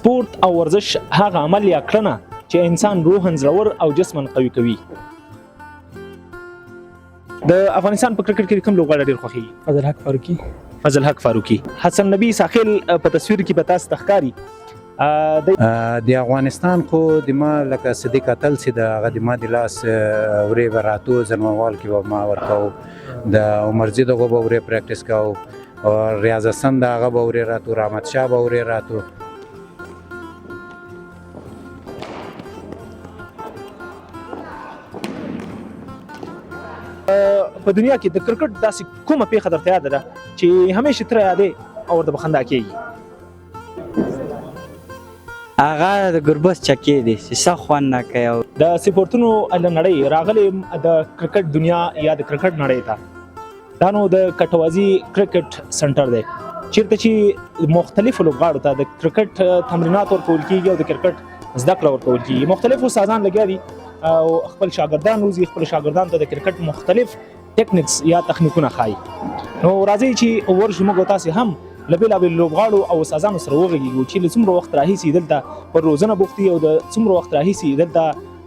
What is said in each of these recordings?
سپورت او ورزش هغه عمل یا کړنه چې انسان روحاً زړور او جسماً قوي کوي. د افغانستان په کرکټ کې کوم لوبغاړی ډېر خوښیږي؟ فضل حق فاروقي. حسن نبی ساحل په تصویر کې به تاسو ته ښکاري. د افغانستان خو د ما لکه صدیق اتل چې د هغه د ما د لاس ورې به راتو زلموال کې به ما ورکاو، د عمرزي دغه به ورې پریکټس کوو، او ریاض حسن د هغه به ورې راتو، رحمت شاه به ورې راتو. په دنیا کې د کرکټ داسې کومه پیښه درته یاده ده چې همیشه ترې یادې او ورته به خندا کېږي؟ هغه د ګربز چکې دی چې څه خوند نه کوي. د سپورتونو له نړۍ راغلې د کرکټ دنیا یا د کرکټ نړۍ ته دا نو د کټوازي کرکټ سنټر دی چیرته چې مختلفو لوبغاړو ته د کرکټ تمرینات ورکول کېږي او د کرکټ زده کړه ورکول کېږي. مختلفو استادان لګیا دي او خپل شاګردان روزي، خپل شاګردانو ته د کرکټ مختلف ټیکنیکس یا تخنیکونه ښایي. نو راځئ چې ورشو موږ تاسې هم له بېلابېلو لوبغاړو او استادانو سره وغږېږو چې له څومره وخت راهیسې دلته پر روزنه بوخت دي او د څومره وخت راهیسې دلته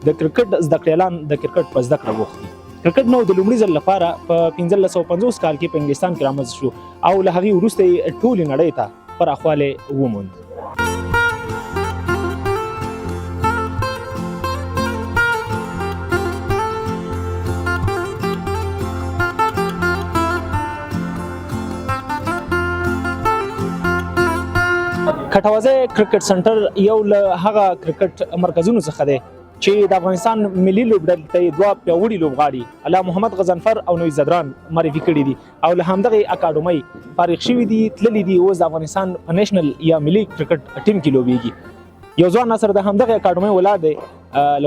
د کرکټ زده کړیالان د کرکټ په زده کړه بوخت دي. کرکټ نو د لومړي ځل لپاره په 1550 کال کې په انګلستان کې رامنځته شو او له هغې وروسته یې ټولې نړۍ ته پراخوالی وموند. کټوازی کرکټ سنټر یو له هغه کرکټ مرکزونو څخه دی چې د افغانستان ملي لوبډلې ته یې دوه پیاوړي لوبغاړي الله محمد غضنفر او نوید زدران معرفي کړي دي او له همدغې اکاډمۍ فارغ شوي دي، تللي دي، اوس د افغانستان په نیشنل یا ملي کرکټ ټیم کې لوبیږي. یو ځوان ناصر د همدغې اکاډمۍ ولاړ دی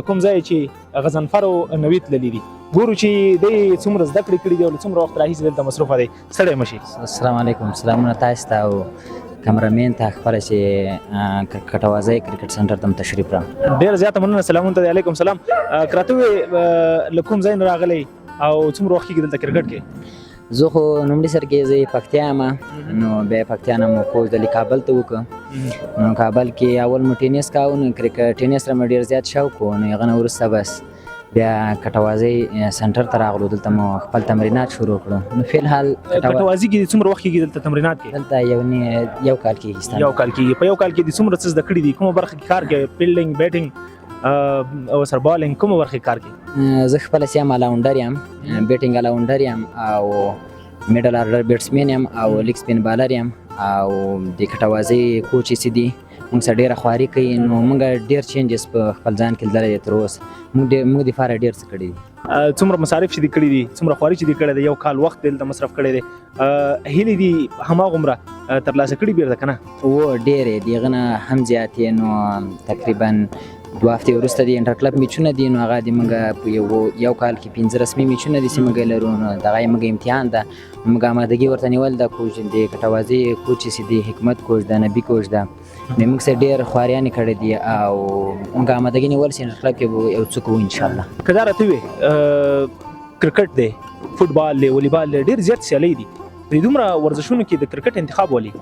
له کوم ځای چې غضنفر او نوید تللي دي. ګورو چې دی څومره زده کړې کړي دي او له څومره وخت راهیسې دلته مصروفه دی. ستړی مه شي. السلام علیکم. سلامونه تاسو ته او کمرمین ته خبره چې کټوازی کرکټ سنټر ته تشریف راغلی. ډېره زیاته مننه. سلامونه ته علیکم سلام. راته ووایې له کوم ځای نه راغلی او څومره وخت کېږي دلته کرکټ کې؟ زه خو لومړي سر کې زه پکتیا یم، نو بیا پکتیا نه مو کوچ دلې کابل ته وکړ. نو کابل کې اول مو ټینس کاوه، نو کرکټ ټینس سره مې ډېر زیات شوق و، نو هغه نه وروسته بس بیا کټوازی سنټر ته راغلو، دلته مو خپل تمرینات شروع کړو. نو فی الحال کټوازي کې څومره وخت کېږي دلته تمرینات کې؟ دلته یو کال کېږي. یو کال کېږي. په یو کال کې د څومره څه زده کړي دي؟ کومه برخه کې کار کوي؟ فیلډینګ، بیټینګ او سربالینګ، کومه برخه کې کار کوي؟ زه خپله سیم الاونډر یم، بیټینګ الاونډر یم او میډل آرډر بیټسمین یم او لیګ سپین بالر یم او د کټوازی کوچ چې دي موږ سره ډېره خواري کوي. نو موږ ډېر چینجز په خپل ځان کې لیدلی دی تر اوسه. موږ دپاره ډېر څه کړي دي. څومره مصارف چې دي کړي دي، څومره خواري چې دي کړی دی، یو کال وخت دلته مصرف کړی دی، هیلې دي هماغومره ترلاسه کړي بیرته که نه؟ ډېرې د هغه نه هم زیاتې. نو تقریبا 2 هفتې وروسته د انټر کلب میچونه دي، نو هغه د موږ په یو کال کې 15 رسمي میچونه دي چې موږ لرو. نو دغه یې موږ امتحان ده، موږ آمادګي ورته نیول ده. کوچ د کټوازي کوچ چې دی حکمت کوچ ده، نبي کوچ ده، نو موږ سره ډېر خواریانې کړې دي او موږ آمادګي نیول چې انټر کلب کې به یو څه کوو انشاءالله. که دا راته ووایې کرکټ دی، فوټبال دی، والیبال دی، ډېر زیات سیالۍ دي، په دې دومره ورزشونو کې د کرکټ انتخاب ولې؟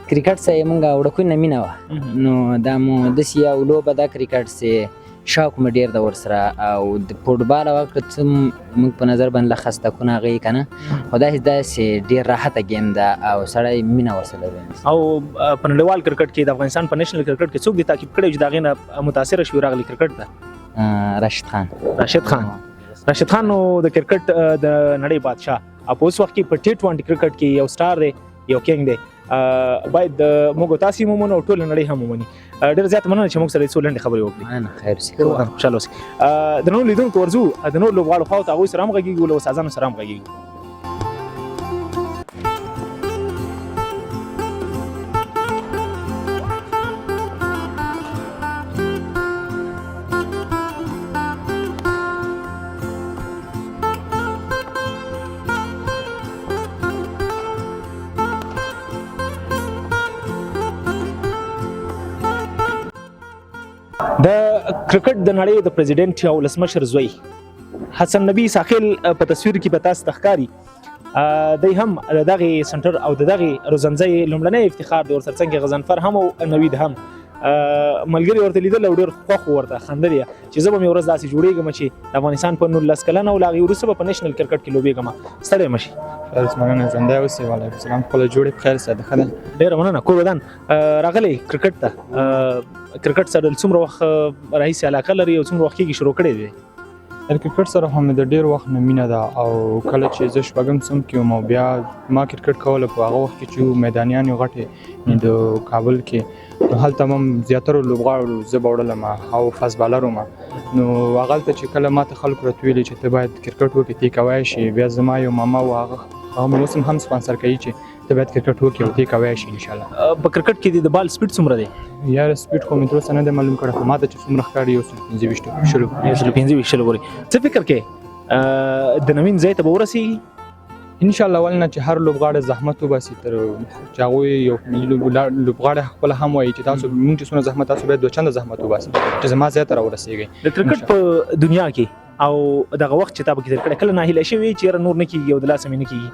کرکټ سره موږ وړکونو نه مینه وه، نو دا مو داسې یو لوبه ده کرکټ چې شوق مې ډېر ده ورسره. او د فوټبال او څه موږ په نظر باندې له خستکونه هغه یې که نه، خو داسې ډېر راحته گیم ده او سړی مینه ورسره لري. او په نړیوال کرکټ کې د افغانستان په نیشنل کرکټ کې څوک دې تعقیب کړی چې د هغې نه متاثره شوي راغلی کرکټ ته؟ راشد خان. راشد خان نو د کرکټ د نړۍ بادشاه او په اوس وخت کې په ټي20 کرکټ کې یو سټار دی، یو کینګ دی. باید موږ تاسې ومنو او ټوله نړۍ هم ومني. ډېره زیاته مننه چې موږ سره څو لنډې خبرې وکړې. خیر اوسې. خوشحاله اوسئ. د نورو لیدونکو ورځو د نورو لوبغاړو خواو ته هغوی سره هم غږېږو، له استادانو سره هم غږېږو. د کرکټ د نړۍ د پریزیډنټ او ولسمشر زوی حسن نبی ساحل په تصویر کې به تاسو ته ښکاري. دی هم دغه سنټر او دغه روزنځي لومړنی افتخار د ورسرڅنګ غزنفر هم او نوید هم ملګری ورته لیدل او ډېر خوښ ورته خندل چې زه به مې ورځ داسې جوړېږم چې د افغانستان په 19 کلن او لا غي وروسته په نېشنل کرکټ کې لوبېږم ستړی مشي فارس مننه زنده اوسې وعلیکم السلام خپل جوړې بخیر ساده خدای ډېر مننه کور ودان راغلی کرکټ ته کرکټ سره څومره وخت راهیسې علاقه لري او څومره وخت کې شروع کړی دی کرکټ سره هم د ډیر وخت نه مینه ده او کله چې زه شپږم سم کې مو بیا ما کرکټ کوله په هغه وخت کې چې میدانیان یو غټه د کابل کې نو هلته هم زیاتره لوبغاړو زه به وړلم او فاست بالر وم نو هغلته چې کله ما ته خلکو راته ویلي چې ته باید کرکټ وکړې تی کولی شي بیا زما یو ماما و هغه مې اوس هم سپانسر کوي چې ته باید کرکټ وکړې او تی کولی شي انشاءالله په کرکټ کې د بال سپیډ څومره دی یار سپیډ خو مې تر اوسه نه دی معلوم کړی خو ما ته چې څومره ښکاري یو 15 شلو پورې څه فکر کې د نوین ځای ته به ورسېږي ان شاء الله ولنه چې هر لوبغاړی زحمت وباسي تر چې هغوی یو لوبغاړی خپل هم وایي چې تاسو مونږ چې څومره زحمت تاسو باید دوه چنده زحمت وباسئ چې زما ځای ته راورسېږئ د کرکټ په دنیا کې او دغه وخت چې تا پکې تېر کړی کله ناهیله شوې چې یاره نور نه کېږي او د لاسه مې نه کېږي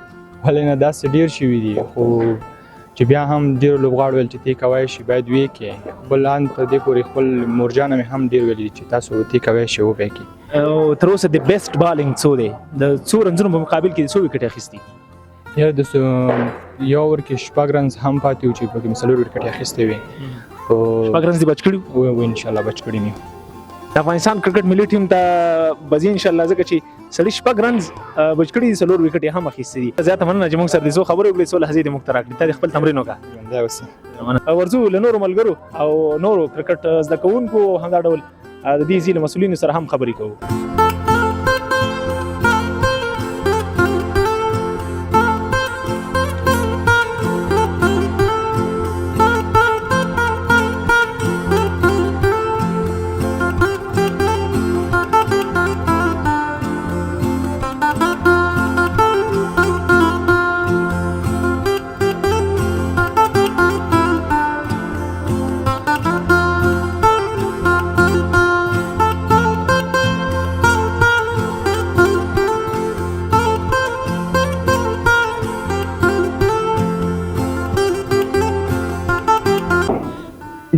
ولې نه داسې ډېر شوي دي خو چې بیا هم ډېرو لوبغاړو ویل چې تی کوی شي باید ویې کړې خپل ان تر دې پورې خپل مورجانه مې هم ډېر ویلي چې تاسو تی کوی شي وبې کړئ او تر اوسه د بیسټ بالینګ څو دی د څو رنزونو په مقابل کې څو وکټې اخیستي یا د یو اوور کې شپږ رنز هم پاتې وو چې پکې مې څلور وکټې اخیستې وې خو شپږ رنز دې بچ کړي و انشاءالله بچ کړي مې د افغانستان کرکټ ملي ټیم ته به ځي انشاءالله ځکه چې سړي شپږ رنز بچ کړي څلور وکټې هم اخیستې دي زیاته مننه چې موږ سره دې څو خبرې وکړې څو لحظې دې موږ ته راکړې ته دې خپل تمرین وکړه ژوندی اوسې ورځو له نورو ملګرو او نورو کرکټ زده کوونکو همدا ډول د دې ځای له مسؤلینو سره هم خبرې کوو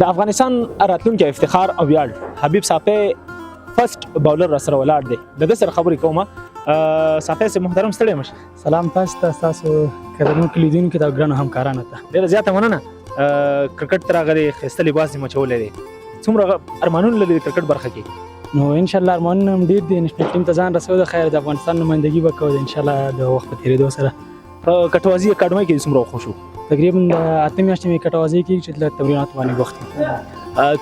د افغانستان راتلونکی افتخار او ویاړ حبیب صافی فرست باولر را سره ولاړ دی د ده سره خبرې کومه صافی صاحب محترم ستړی مشه سلام تاسو ته ستاسو قدرمنو لیدونکو ته او ګرانو همکارانو ته ډېره زیاته مننه کرکټ ته راغلی ښایسته لباس دې مچولی دی څومره ارمانونه لري د کرکټ برخه کې نو انشاءالله ارمانونه هم ډېر دي نېشنل ټیم ته ځان رسوو د خیر د افغانستان نمایندګي به کوو انشاءالله د وخت په تېرېدو سره په کټوازي اکاډمۍ کې څومره وخت شو تقریبا د 8 میاشتې مې کټوازي کې چې د تمریناتو باندې وخت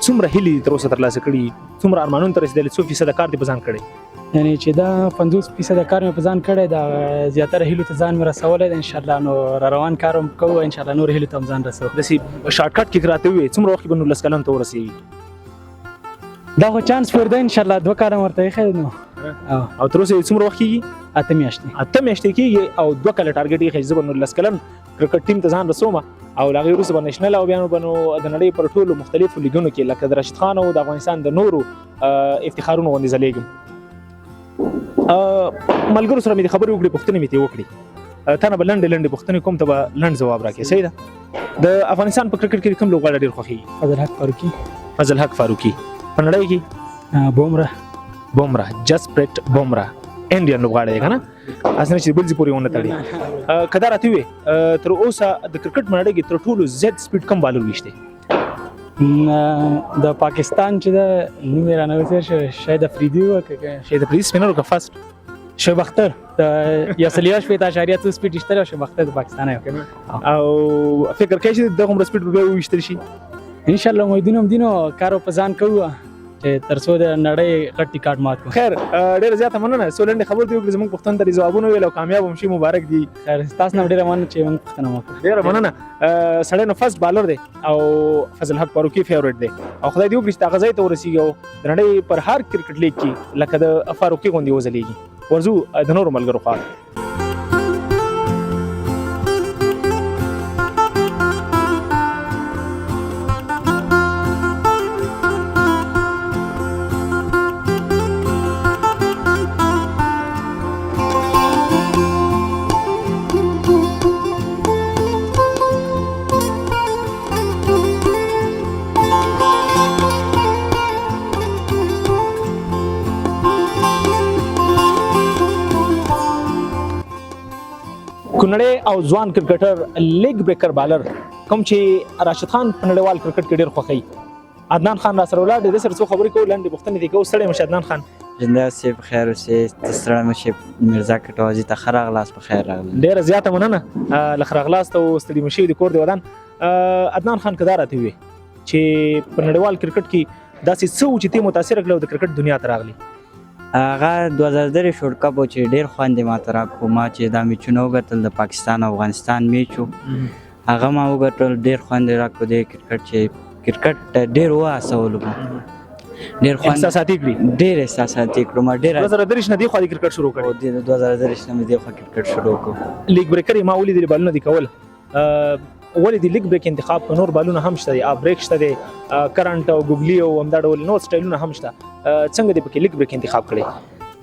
څومره هیلې تر اوسه ترلاسه کړي څومره ارمانونه ته رسېدلي څو فیصده کار دې په ځان کړی یعنی چې دا 50% کار مې په ځان کړی دا زیاتره هیلو ته ځان مې رسولی دی انشاءالله نو را روان کار هم کوو انشاءالله نور هیلو ته هم ځان رسوو داسې شارټ کټ کې راته ووایې څومره وخت کې به 19 کلن ته ورسېږي دا خو چانس پر دی انشاءالله 2 کاله ورته ایښی دی نو او تر اوسه څومره وخت کېږي 8 میاشتې 8 میاشتې کېږي او 2 کاله ټارګېټ یې ایښی زه به 19 کلن کرکټ ټیم ته ځان رسوم او له هغې وروسته به نېشنل او بیا نو به نو د نړۍ پر ټولو مختلفو لیګونو کې لکه د راشد خان او د افغانستان د نورو افتخارونو غوندې ځلېږم ملګرو سره مې د خبرې وکړې پوښتنې مې ترې وکړې تا نه به لنډې لنډې پوښتنې کوم ته به لنډ ځواب راکړې صحیح ده د افغانستان په کرکټ کې کوم لوبغاړی ډېر خوښېږي فضل حق فاروقي فضل حق فاروقي په نړۍ کې بومره جسپریټ بومره انډین لوبغاړی دی که نه اسنه چې بل ځای پورې ونه تړي که دا راته ووایې تر اوسه د کرکټ په نړۍ کې تر ټولو زیات سپیډ کم بالر ویشت دی د پاکستان چې ده نوم یې رانه وڅېر شاید افریدي و شاید افریدي سپینر و که فاست شعیب اختر د 1.8 سپیډ ایستلی او شعیب اختر د پاکستان او فکر کوي چې دغه عمره سپیډ به بیا وویشتل شي انشاءالله امیدونه هم دي نو کار په ځان کوو چې تر څو د نړۍ غټ ریکارډ مات کړو خیر ډېره زیاته مننه څو لنډې خبرې دې وکړې زموږ پوښتنو ته دې ځوابونه وویل او کامیاب هم شي مبارک دي خیر ستاسو نه ډېره مننه چې موږ پوښتنه وکړه ډېره مننه سړی نو فرست بالر دی او فضل حق فاروقي فیورټ دی او خدای دې وکړي چې هغه ځای ته ورسېږي او د نړۍ پر هر کرکټ لیګ کې لکه د فاروقي غوندې وځلېږي ورځو د نورو ملګرو خوا کونړی او ځوان کرکټر لیګ بریکر بالر کوم چې راشد خان په نړیوال کرکټ کې ډېر خوښوي عدنان خان را سره ولاړ دی د سره څو خبرې کوو لنډې پوښتنې دې کوو ستړی مشه عدنان خان زنده اوسې په خیر اوسې ستړی مشې میرزا کټوازي ته ښه راغلاست په خیر راغلی ډېره زیاته مننه له ښه راغلاست او ستړي مشي د کور د ودان عدنان خان که دا راته ووایې چې په نړیوال کرکټ کې داسې څه و چې ته متاثره کړه او د کرکټ دنیا ته راغلی هغه 2003 شورت کپ و چې ډېر خوند یې ماته راکړو ما چې دا میچونه وګټل د پاکستان او افغانستان میچ و هغه ما وګټل ډېر خوند یې راکړو د کرکټ چې کرکټ ډېر وهڅولو ما ډېر خوند احساساتي کړي ډېر احساساتي کړو ما ډېر 2023 نه دې خوا د کرکټ شروع کړی د 2023 نه مې دې خوا کرکټ شروع کړو لیګ بریکر ما ولیدل بالونه دي کول ولې د لیګ بریک انتخاب په نور بالونه هم شته دي بریک شته دي کرنٹ او ګوګلی او همدا ډول نور سټایلونه هم شته څنګه دې پکې لیګ بریک انتخاب کړی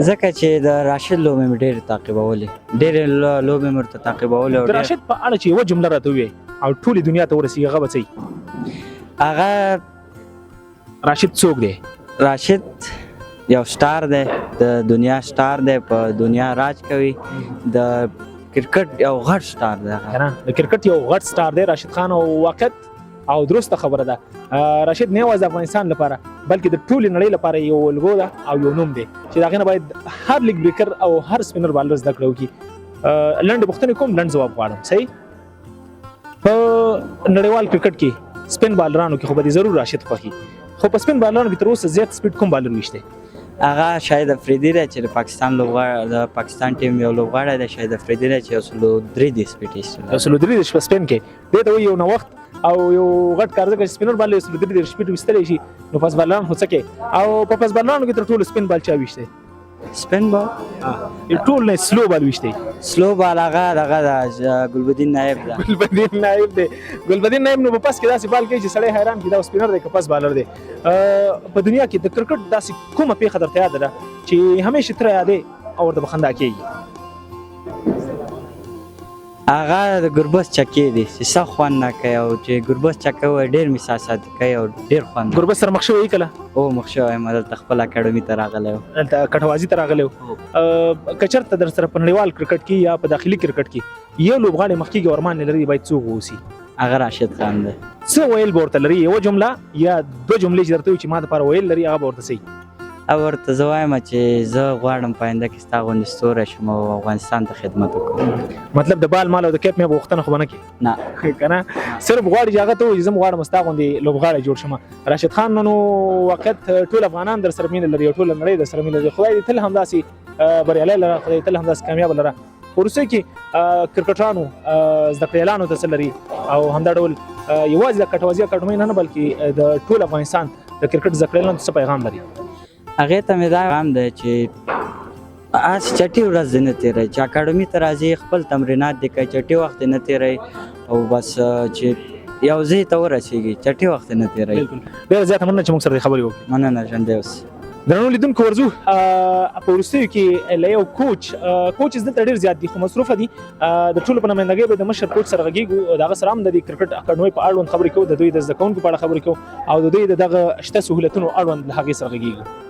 ځکه چې د راشد لوبې مې ډېرې تعقیبولې ډېرې لوبې مې ورته تعقیبولې د راشد په اړه چې یوه جمله راته ووایې او ټولې دنیا ته ورسېږي هغه به څه هغه راشد څوک دی راشد یو سټار دی د دنیا سټار دی په دنیا راج کوي د کرکټ یو غټ سټار دی کنه د کرکټ یو غټ سټار دی راشد خان او واقعیت او درسته خبره ده راشد نه یوازې افغانستان لپاره بلکې د ټولې نړۍ لپاره یو الګو ده او یو نوم دی چې د هغې نه باید هر لیګ بریکر او هر سپینر بالر زده کړه وکړي لنډې پوښتنې کوم لنډ ځواب غواړم صحیح په نړیوال کرکټ کې سپین بالرانو کې خو به دې ضرور راشد خوښي خو په سپین بالرانو کې تر اوسه زیات سپیډ کوم بالر ویشتی هغه شاهد افریدي دی چې د پاکستان لوبغاړی د پاکستان ټیم یو لوبغاړی دی شاهد افریدي دی چې 103 دی سپیډ ایستلی 103 دی په سپین کې دې ته وایي یو نوښت او یو غټ کار ځکه چې سپینر بال 103 دی سپیډ ویستلی شي نو پاس بالران خو څه کوي او په پاس بالرانو کې تر ټولو سپین بال چا ویشتی سپین بال ټول نه سلو بال ویشتی سلو بال هغه دغه د ګلبدین نایب ده ګلبدین نایب دی ګلبدین نایب نو په پاس کې داسې بال کوي چې سړی حیران کړي دا سپینر دی که پاس بالر دی په دنیا کې د کرکټ داسې کومه پیښه درته یاده ده چې همیشه تر یادې او ورته به خندا کېږي هغه د ګربز چکې دی چې څه خوند نه کوي او چې ګربز چکه وایي ډېر مې احساساتي کوي او ډېر خوند ګربز سره مخ شوی کله او مخ شوی یم دلته خپل اکاډمي ته راغلی و دلته کټوازي ته راغلی و که چېرته در سره په نړیوال کرکټ کې یا په داخلي کرکټ کې یو لوبغاړی مخکېږي ارمان لري باید څوک واوسي هغه راشد خان دی څه ویل به ورته لري یوه جمله یا دوه جملې چې درته وي چې ما دپاره ویل لري هغه به ورته څه او ورته زه وایم چې زه غواړم په آینده کې ستا غوندې ستوری شم او افغانستان ته خدمت وکړم مطلب د بال مال او د کیپ مې به غوښتنه خو به نه کړي نه که نه صرف غواړي چې هغه ته وایي زه م غواړم ستا غوندې لوبغاړی جوړ شم راشد خان نو واقعیت ټول افغانان در سره مینه لري او ټوله نړۍ در سره مینه لري خدای دې تل همداسې بریالی لره خدای تل همداسې کامیابه لره وروستیو کې کرکټرانو زده کړیالانو ته څه لري او همدا ډول یوازې د کټوازي اکاډمۍ نه بلکې د ټول افغانستان د کرکټ زده کړیالانو ته څه پیغام لري هغې ته مې دا پیغام دی چې هسې چټي ورځ دې نه تېروئ چې اکاډمي ته راځي خپل تمرینات دې کوئ چټي وخت دې نه تېروئ او بس چې یو ځای ته ورسېږي چټي وخت دې نه تېروئ ډېره زیاته مننه چې موږ سره دې خبرې وکړې مننه ژوندی اوسئ درنو لیدونکو ورځو په وروستیو کې له یو کوچ دلته ډېر زیات دي خو مصروفه دي د ټولو په نمایندګۍ به د مشر کوچ سره غږیږو د هغه سره هم د دې کرکټ اکاډمۍ په اړوند خبرې کوو د دوی د زده کوونکو په اړه خبرې کوو او د دوی د دغه شته سهولتونو اړوند له هغې سره غږیږو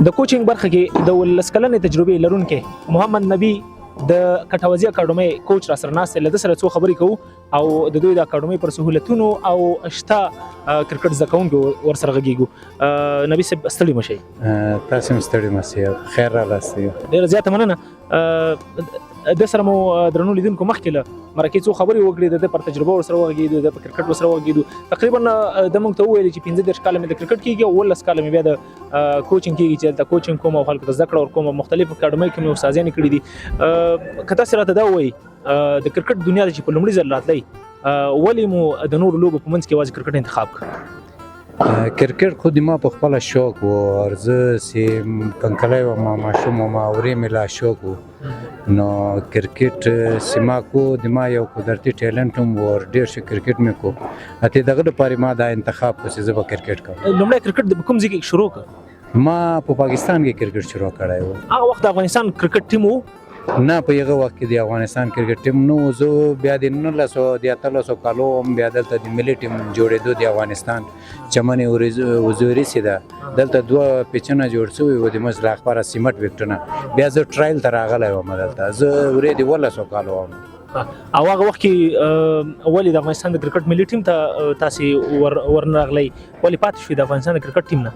د کوچینګ برخه کې د 19 کلنې تجربې لرونکي محمد نبی د کټوازي اکاډمۍ کوچ را سره ناست له ده سره څو خبرې کوو او د دوی د اکاډمۍ پر سهولتونو او شته کرکټ زده کوونکو ورسره غږیږو نبي صاحب ستړي مه شئ تاسې هم ستړي مه سئ خیر راغلاست ډېره زیاته مننه د سره مو درنو لیدونکو مخکې له مرکې څو خبرې وکړې د ده پر تجربه ورسره وغږېدو د په کرکټ ورسره وغږېدو تقریبا د موږ ته وویلې چې 15 کاله مې د کرکټ کېږي او 19 کاله مې بیا د کوچینګ کېږي چې دلته کوچینګ کوم او خلکو ته زده کړه ورکوم مختلفو اکاډمۍ کې مې استادانې کړي دي که تاسې راته دا ووایي د کرکټ دنیا ته چې په لومړي ځل راتلی ولې مو د نورو لوبو په منځ کې یوازې کرکټ انتخاب کړ کرکټ خو د ما په خپل شوق و او زه چې کنکلای و ما ماشوم ما اوري ملا شوق و نو کرکټ سیما کو د ما یو قدرتي ټیلنټ هم و ډیر ښه کرکټ مې کو اته دغه لپاره ما دا انتخاب کو چې زه به کرکټ کوم. لومړی کرکټ د کوم ځای کې شروع کړ؟ ما په پاکستان کې کرکټ شروع کړی و. هغه وخت د افغانستان کرکټ ټیم وو؟ نه په هغه وخت کې د افغانستان کرکټ ټیم نو زه بیا د 1913 کالو هم بیا دلته د ملي ټیم جوړېدو د افغانستان چمن وزوري سیده دلته دوه پیچونه جوړ شوي وو د مزل اخبار سیمټ وکټونه بیا زه ټرایل ته راغلی وم دلته زه ورې د 1900 کالو وم. او هغه وخت کې ولې د افغانستان د کرکټ ملي ټیم ته تاسې ورنغلی ولې پاتې شوي د افغانستان د کرکټ ټیم نه؟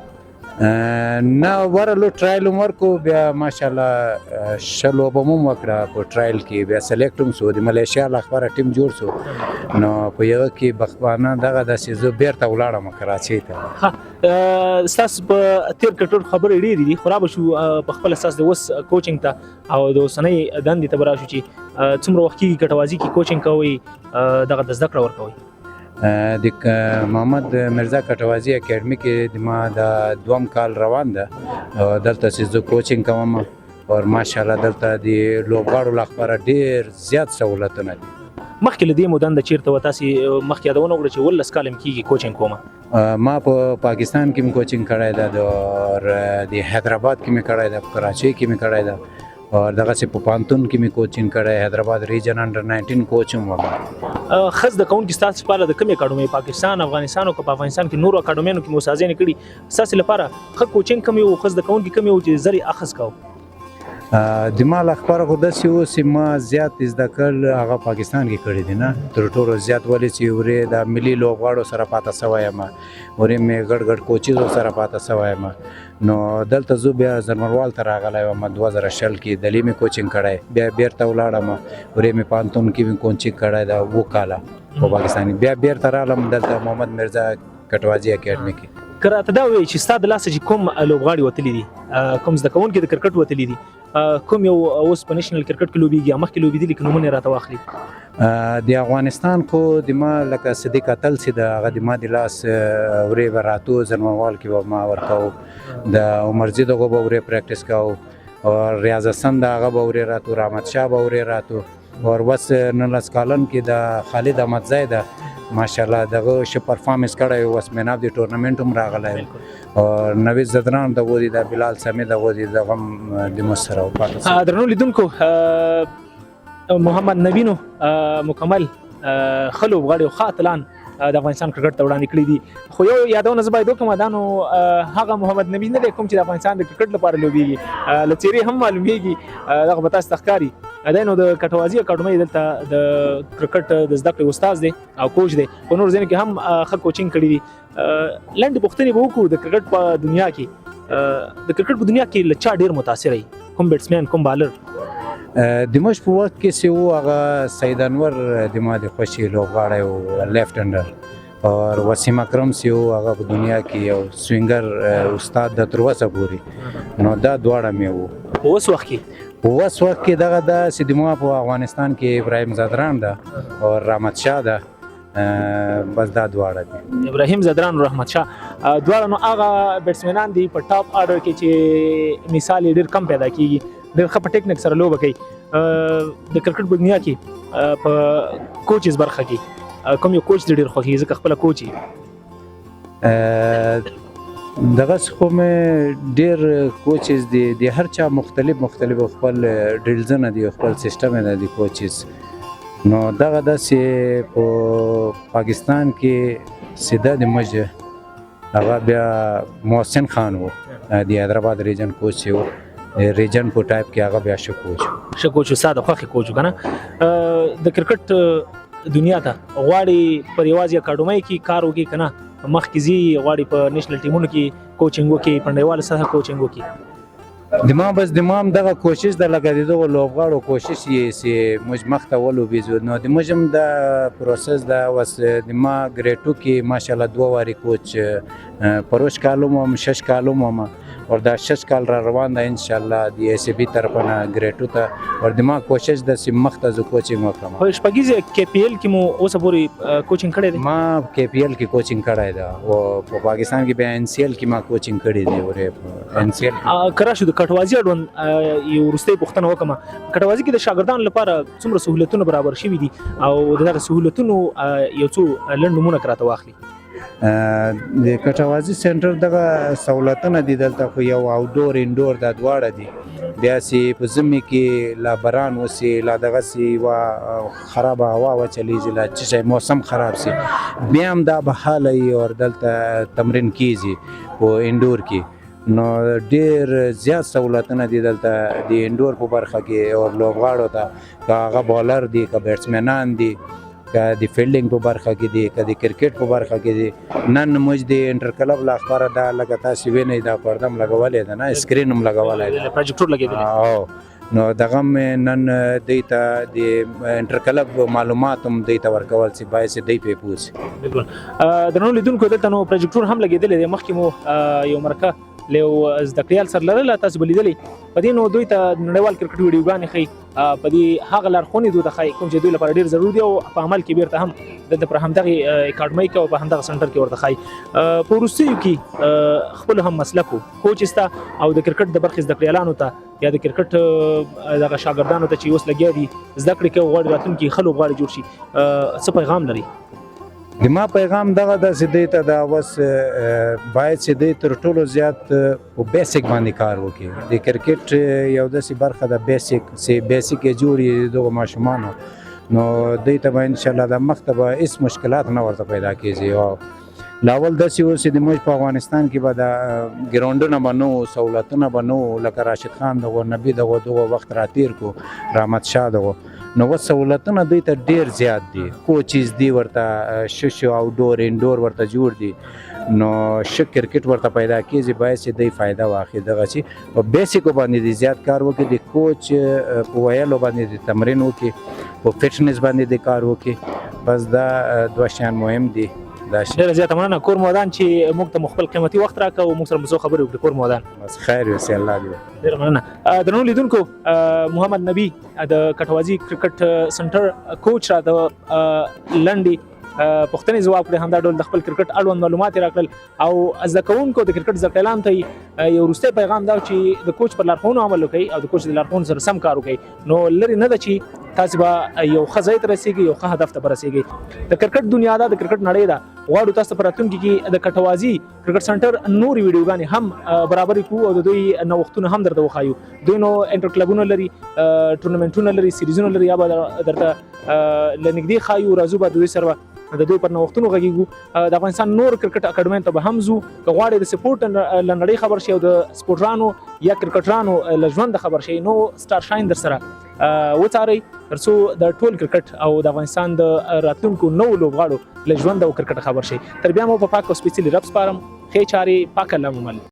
نه ورلو ټرایل ورکو بیا ماشاءالله شلو به مو وکړه په ټرایل کې بیا سلیکټ هم سو د ملیشیا لخوا ټیم جوړ سو نو په یوه کې بخوانه دغه داسې زه بیرته ولاړم کراچۍ ته. ستاسو په تیر کرکټ خبرې ډېرې دي خو رابه شو په خپله ستاسو د اوس کوچینګ ته او د اوسنۍ دندې ته به راشو چې څومره وخت کېږي کټوازي کې کوچینګ کوئ دغه د زده کړه ورکوئ؟ د محمد مرزا کټوازی اکیډمي کې د ما د دوم کال روان ده دلته چې زه کوچینګ کوم او ماشاءالله دلته د لوبغاړو لپاره ډیر زیات سہولتونه دي. مخکې له دې مودن د چیرته و تاسې مخکې یادونه وکړه چې 19 کال مې کېږي کوچینګ کومه؟ ما په پاکستان کې مې کوچینګ کړی ده د حیدرآباد کې مې کړی ده په کراچۍ کې مې کړی ده او دغه چې په پانتون کې مې کوچینګ کړی حیدرآباد ریجن انډر 19 کوچ هم وم. خز د کوونکي ستاسو لپاره د کومې اکاډمۍ پاکستان افغانستان او په افغانستان کې نورو اکاډمیانو کې موسازینې کړي ستاسو لپاره ښه کوچینګ کوم یو خز د کوونکي کوم یو چې زری اخذ کوو؟ د ما لپاره خو داسې و چې ما زیات زده کړل هغه پاکستان کې کړي دي نه تر ټولو زیات ولې چې ورې د ملي لوبغاړو سره پاته سوی یم ورې مې ګډ کوچیزو سره پاته سوی یم نو دلته زه بیا زرمروال ته راغلی وم 2000 کې دلې مې کوچینګ کړی بیا بیرته ولاړم ورې مې پانتون کې مې کوچینګ کړی دا 2 کاله په پاکستان بیا بیرته رالم دلته محمد مرزا کټوازی اکیډمي کې. که راته دا وایي چې ستا د لاسه چې کوم لوبغاړي وتلي دي کوم زده کوونکي د کرکټ وتلي دي کوم یو اوس په نیشنل کرکټ کې لوبېږي مخکې لوبېدلي که نومونه یې راته واخلي؟ د افغانستان خو د ما لکه صدیق اتل چې د هغه د ما د لاس ورې به راتو زرموال کې به ما ورکوو د عمرزي دغه به ورې پریکټس کوو او ریاض حسن د هغه به ورې راتو رحمت شاه به ورې راتو او بس 19 کالن کې د خالد احمدزی ده ماشاءالله دغه ښه پرفارمنس کړی اوس مین اف د ټورنمنټ هم راغلی او نوید زدران دغه دی د بلال سمی دغه دی دغه د مصر او پاکستان. درنو لیدونکو محمد نبینو مکمل ښه لوبغاړي او ښه اتلان د افغانستان کرکټ ته وړاندې کړي دي خو یو یادونه زه باید وکړم دا نو هغه محمد نبی نه دی کوم چې د افغانستان د کرکټ لپاره لوبېږي له څېرې هم معلومیږي دغه به تاسو ته ښکاري دی نو د کټوازي اکاډمۍ دلته د کرکټ د زده کړې استاد دی او کوچ دی په نورو ځایونو کې هم ښه کوچینګ کړي دي. لنډې پوښتنې به وکړو د کرکټ په دنیا کې د کرکټ په دنیا کې له چا ډېر متاثره یي کوم بیټسمین کوم بالر؟ د مش په وخت کې چې و هغه سید انور د ما د خوښي لوبغاړی و لیفټ هینډر او وسیم اکرم چې و هغه په دنیا کې یو سوینګر استاد د تر اوسه پورې نو دا دواړه مې و. په اوس وخت کې دغه دا چې د ما په افغانستان کې ابراهیم زدران ده او رحمت شاه ده بس دا دواړه دي. ابراهیم زدران او رحمت شاه دواړه نو هغه بیټسمینان دي په ټاپ آرډر کې چې مثال یې ډېر کم پیدا کېږي ډېر ښه په ټیکنیک سره لوبه کوي. د کرکټ په دنیا کې په کوچز برخه کې کوم یو کوچ دې ډېر خوښېږي ځکه خپله کوچ یې؟ دغه خو مې ډېر کوچز دي د هر چا مختلف خپل ډریلزونه دي خپل سیسټم دی د کوچز نو دغه داسې په پاکستان کې سیده د مجه هغه بیا محسن خان و د حیدرآباد ریجن کوچ و ریجن په ټایپ کې هغه بیا ښه کوچ ساده خوښې کوچ که نه د کرکټ دنیا ته غواړي پر یوازې اکاډمۍ کې کار وکړي که نه مخکې ځي غواړي په نیشنل ټیمونو کې کوچینګ وکړي په نړیواله سطحه کوچینګ وکړي؟ د ما هم دغه کوشش د لکه د دغو لوبغاړو کوشش یې چې موږ مخته ولوبېږو نو د موږ هم د پروسس د اوس د ما ګریډ 2 کې ماشاءالله 2 وارې کوچ پروش کالو هم 6 کالو هم और دا 6 کال را روان ده ان شاء الله د ای سی بی طرفنا ګریټو ته اور د ما کوشش د سیمخته ز کوچینګ وکړم په شپږیزه کې پی ایل کې مو اوس پورې کوچینګ کړی دی ما کې پی ایل کې کوچینګ کړای دا او په پاکستان کې به ان سی ایل کې ما کوچینګ کړی دی او ان سی ایل کرا شو د کټوازی اډون یو ورسته پښتنه وکم کټوازی کې د شاګردانو لپاره څومره سہولتونه برابر شوي دي او د سہولتونو یو څو لنډمونه کراته واخلي د کټوازی سنټر دغه سہولتونه دي دلته خو یو آوټډور انډور د دواړه دي بیا سي په زمي کې لا باران وسی لا دغه سي وا خراب هوا و چلیږي لا چې موسم خراب سي بیا هم دا به حال او دلته تمرین کیږي او انډور کې نو ډیر زیات سہولتونه دي دلته د انډور په برخه کې او لوبغاړو ته هغه بالر دي که بیټسمنان دي که د فیلډینګ په برخه کې دي که د کرکټ په برخه کې دي نن موږ د انټر کلب لا خبره دا لکه تاسو وینئ دا پردم لګولې ده نه سکرین هم لګولای ده پروجیکټور لګیدلی او نو دغه نن دیتا د انټر کلب معلومات هم دیتا ورکول سي باعث دی په پوس بالکل درنو لیدونکو دلته نو پروجیکټور هم لګیدلی دی مخکې مو یو مرکه له زده کړیال سره لرله تاسو بلیدلې په دې نو دوی ته نړیوال کرکټ ویډیوګانې ښیي په دې هغه لارښوونې دوی ته ښایي کوم چې دوی لپاره ډېر ضروري دي او په عمل کې بیرته هم دلته پر همدغې اکاډمۍ کې او په همدغه سنټر کې ورته ښایي په وروستیو کې خپلو هم مسلکو کوچ سته او د کرکټ د برخې زده کړیالانو ته یا د کرکټ دغه شاګردانو ته چې اوس لګیا دي زده کړې کوي غواړي راتلونکي ښه لوبغاړي جوړ شي څه پیغام لري د ما پیغام دغه د سیدی ته دا وس باید سیدی تر ټولو زیات په بیسیک باندې کار وکړي د کرکټ یو داسې برخه د بیسیک جوړي دغه ماشومانو نو دوی ته به ان شاء الله د مختبه هیڅ مشکلات نه ورته پیدا کیږي او لاول داسې اوس د موږ په افغانستان کې به د ګراوندونه به نو سہولتونه به نو لکه راشد خان دغه نبی دغه وخت راتیر کو رحمت شاه دغه نو و سہولتونه دوی ته ډیر زیات دي کوچیز دي ورته ششو آوټډور انډور ورته جوړ دي نو ش کرکټ ورته پیدا کیږي باعث دی فائدہ واخلي دغه شي او بیسیک باندې دي زیات کار وکړي د کوچ په ویلو باندې د تمرین وکړي په فټنس باندې د کار وکړي بس دا دوه شیان مهم دي ډېره زیاته مننه کور مودان چې موږ ته خپل قیمتي وخت راکړه او موږ سره مو څو خبرې وکړې کور مودان بس خیر وي الله دې ډېره مننه درنو لیدونکو محمد نبی د کټوازی کرکټ سنټر کوچ را د لنډې پښتنې ځواب کړې همدا ډول د خپل کرکټ اړوند معلومات راکړل او زده کوونکو د کرکټ زده کړیالانو ته یو وروستی پیغام دا چې د کوچ پر لارښوونو عمل وکړئ او د کوچ د لارښوونو سره سم کار وکړئ نو لرې نه ده چې تاسو به یو ښه ځای ته رسیږئ یو ښه هدف ته به رسیږئ د کرکټ دنیا ده د کرکټ نړۍ ده غواړو تاسو په راتلونکي کې د کټوازی کرکټ سنټر نورې ویډیوګانې هم برابرې کړو او د دوی نوښتونه هم درته وښایو دوی نو انټر کلبونه لري ټورنمنټونه لري سیریزونه لري یا به درته له نږدې ښایو راځو به د دوی سره د دوی پر نوښتونو غږیږو د افغانستان نور کرکټ اکاډمۍ ته به هم ځو که غواړئ د سپورټ له نړۍ خبر شي او د سپورټرانو یا کرکټرانو له ژونده خبر شي نو سټار شاین در سره وڅارئ تر څو د ټول کرکټ او د افغانستان د راتلونکو نوو لوبغاړو له ژونده او کرکټ خبر شي تر بیا مو په پاک او سپېڅلي رب سپارم ښې چارې پاک الله مو مل